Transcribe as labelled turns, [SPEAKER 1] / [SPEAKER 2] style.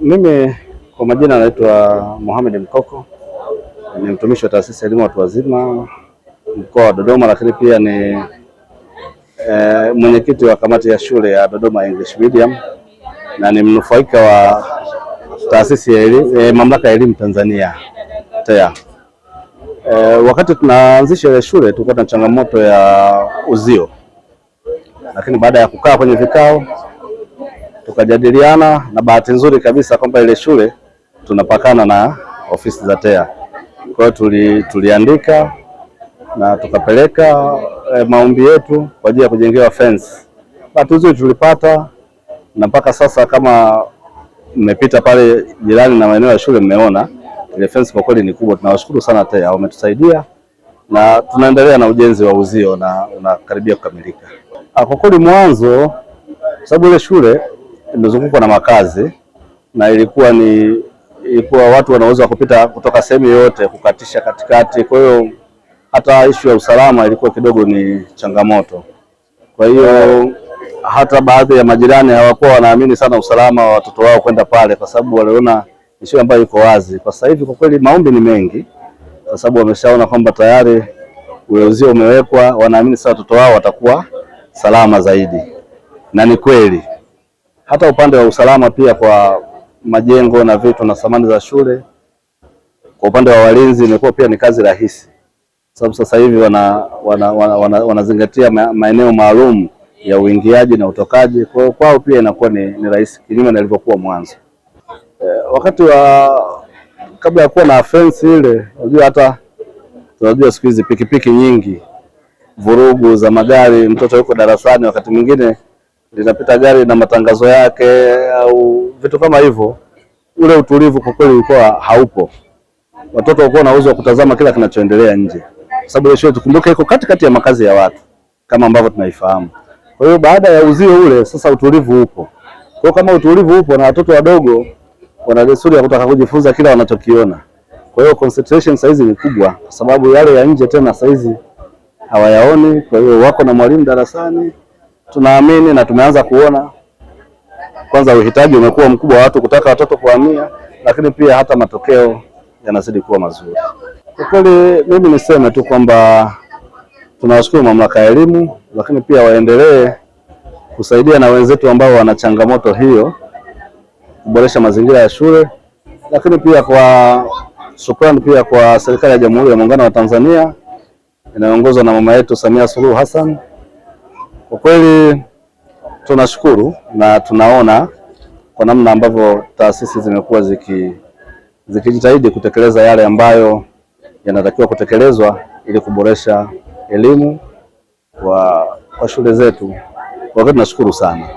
[SPEAKER 1] Mimi kwa majina naitwa Mohamed Mkoko, ni mtumishi wa taasisi ya elimu watu wazima mkoa wa Dodoma, lakini pia ni mwenyekiti wa kamati ya shule ya Dodoma English Medium na ni mnufaika wa taasisi ya mamlaka ya elimu Tanzania TEA. Wakati tunaanzisha ile shule tulikuwa na changamoto ya uzio, lakini baada ya kukaa kwenye vikao tukajadiliana, na bahati nzuri kabisa kwamba ile shule tunapakana na ofisi za TEA. Kwa hiyo tuliandika na tukapeleka maombi yetu kwa ajili ya kujengewa fence. Bahati nzuri tulipata, na mpaka sasa kama mmepita pale jirani na maeneo ya shule mmeona ile fence kwa kweli ni kubwa. Tunawashukuru sana TEA, wametusaidia na tunaendelea na ujenzi wa uzio na unakaribia kukamilika. Kwa kweli mwanzo, sababu ile shule imezungukwa na makazi na ilikuwa watu wanaweza kupita kutoka sehemu yoyote kukatisha katikati, kwa hiyo hata issue ya usalama ilikuwa kidogo ni changamoto. Kwa hiyo hata baadhi ya majirani hawakuwa wanaamini sana usalama wa watoto wao kwenda pale, kwa sababu waliona ni shule ambayo iko wazi. Kwa sasa hivi kwa kweli maombi ni mengi, kwa sababu wameshaona kwamba tayari ule uzio umewekwa, wanaamini sasa watoto wao watakuwa salama zaidi. Na ni kweli hata upande wa usalama pia kwa majengo na vitu na samani za shule, kwa upande wa walinzi imekuwa pia ni kazi rahisi, sababu sasa hivi wanazingatia maeneo maalum ya uingiaji na utokaji. Kwa hiyo kwao pia inakuwa ni rahisi kinyume na ilivyokuwa mwanzo. Wakati kabla ya kuwa na fence ile, tunajua siku hizi pikipiki nyingi, vurugu za magari, mtoto yuko darasani wakati mwingine linapita gari na matangazo yake au vitu kama hivyo, ule utulivu kwa kweli ulikuwa haupo. Watoto walikuwa na uwezo wa kutazama kila kinachoendelea nje, kwa sababu ile shule tukumbuke iko katikati ya makazi ya watu kama ambavyo tunaifahamu. Kwa hiyo baada ya uzio ule sasa utulivu upo. Kwa kama utulivu upo na watoto wadogo wana desturi ya kutaka kujifunza kila wanachokiona, kwa hiyo concentration saizi ni kubwa, kwa sababu yale ya nje tena saizi hawayaoni. Kwa hiyo wako na mwalimu darasani, tunaamini na tumeanza kuona kwanza uhitaji umekuwa mkubwa wa watu kutaka watoto kuhamia, lakini pia hata matokeo yanazidi kuwa mazuri. Kwa kweli mimi niseme tu kwamba tunawashukuru mamlaka ya elimu, lakini pia waendelee kusaidia na wenzetu ambao wana changamoto hiyo kuboresha mazingira ya shule, lakini pia kwa shukrani pia kwa serikali ya Jamhuri ya Muungano wa Tanzania inayoongozwa na mama yetu Samia Suluhu Hassan. Kwa kweli tunashukuru na tunaona kwa namna ambavyo taasisi zimekuwa zikijitahidi kutekeleza yale ambayo yanatakiwa kutekelezwa ili kuboresha elimu kwa shule zetu. Kwa kweli tunashukuru sana.